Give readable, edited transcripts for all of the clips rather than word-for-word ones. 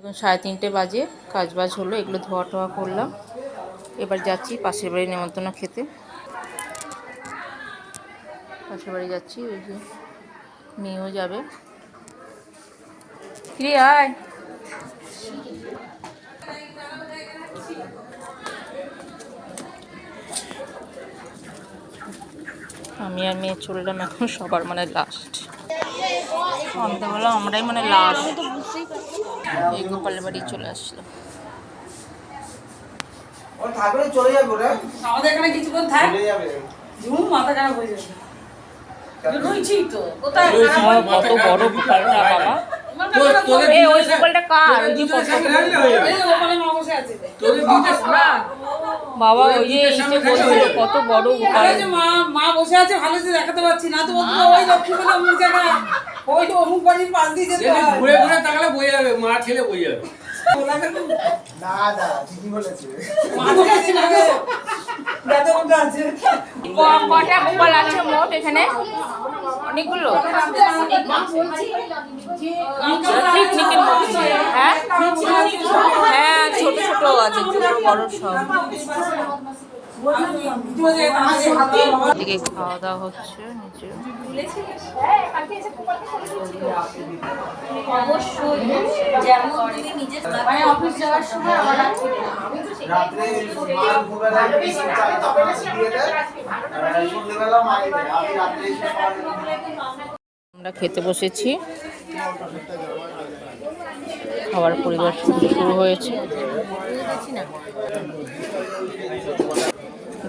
3:30 বাজে, কাজ বাজ হলো, এগুলো ধোয়া টোয়া করলাম। এবার যাচ্ছি পাশের বাড়ি নেমন্তন্ন খেতে। পাশের বাড়ি যাচ্ছি, ওই যে মেয়েও যাবে। কি আয়, আমি আর মেয়ে চললাম এখন সবার মানে লাস্ট। সন্ধ্যাবেলা আমরাই মানে লাস্ট। এই গোপালের বাড়ি চলে আসলাম। চলে যাবো রে, আমাদের এখানে কিছুক্ষণ থাক, মাথা খারাপ হয়ে যাবে। কত বড় গোপালটা বাবা, ওই গোপালটা কার? বাবা ওই যে কত বড় গোপাল। মা বসে আছে, ভালো করে দেখাতে পাচ্ছি না তো। ওই লক্ষ্মীগুলো অমুক জায়গায়, ওই তো অমুক বাড়ির পাশ দিয়ে যেতে হয়। ঘুরে ঘুরে তাকালে বই যাবে, মা ঠেলে বই যাবে। কটা গোপাল আছে মোট এখানে? অনেকগুলো। হ্যাঁ হ্যাঁ, ছোট ছোট আছে, ছোট বড় সব। এদিকে খাওয়া দাওয়া হচ্ছে নিচে। আমরা খেতে বসেছি, খাবার পরিবেশন শুরু হয়েছে।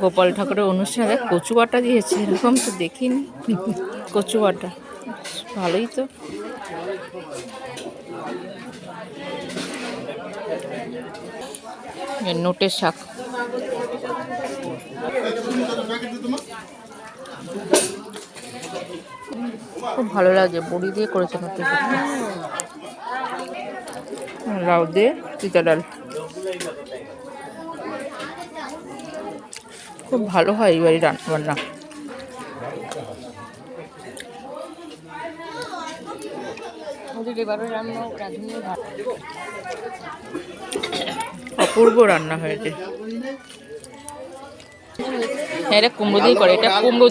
গোপাল ঠাকুরের অনুষ্ঠানে দেখ কচু বাটা দিয়েছে, এরকম তো দেখিনি। কচু বাটা ভালোই তো। নোটের শাক খুব ভালো লাগে, বড়ি দিয়ে করেছে নোটের শাকটা। লাউ দিয়ে চিতা ডাল খুব ভালো হয় এই বাড়ি রান্না বান্না। অপূর্ব রান্না হয়েছে। হ্যাঁ, এটা কুমড়ো দিয়ে করে, এটা কুমড়ো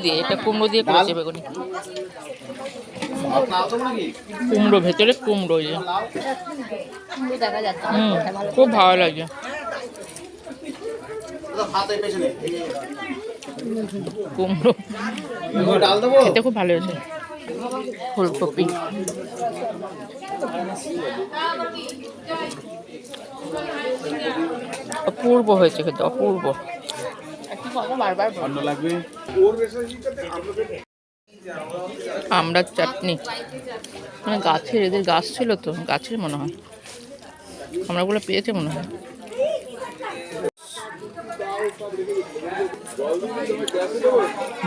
দিয়ে করেছে বেগুনি। কুমড়ো, ভেতরে কুমড়ো, খুব ভালো লাগে। কুমড়ো খেতে খুব ভালো হয়েছে। ফুলকপি অপূর্ব হয়েছে খেতে, অপূর্ব। আমড়ার চাটনি, মানে গাছের, এদের গাছ ছিল তো, গাছের মনে হয় আমড়াগুলো পেয়েছে মনে হয়।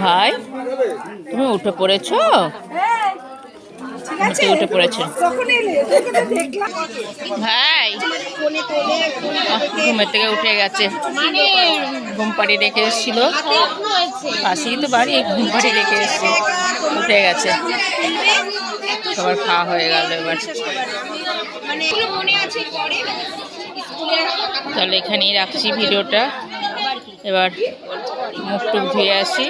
ভাই তুমি উঠে পড়েছো? উঠে পড়েছে ভাই, ঘুমের থেকে উঠে গেছে। ঘুম পাড়ি রেখে এসেছিল, পাশেই তো বাড়ি, ঘুম পাড়ি রেখে এসছে, উঠে গেছে। সবার খাওয়া হয়ে গেল এবার। তাহলে এখানেই রাখছি ভিডিওটা। এবার মুখ টুক ধুয়ে আসি।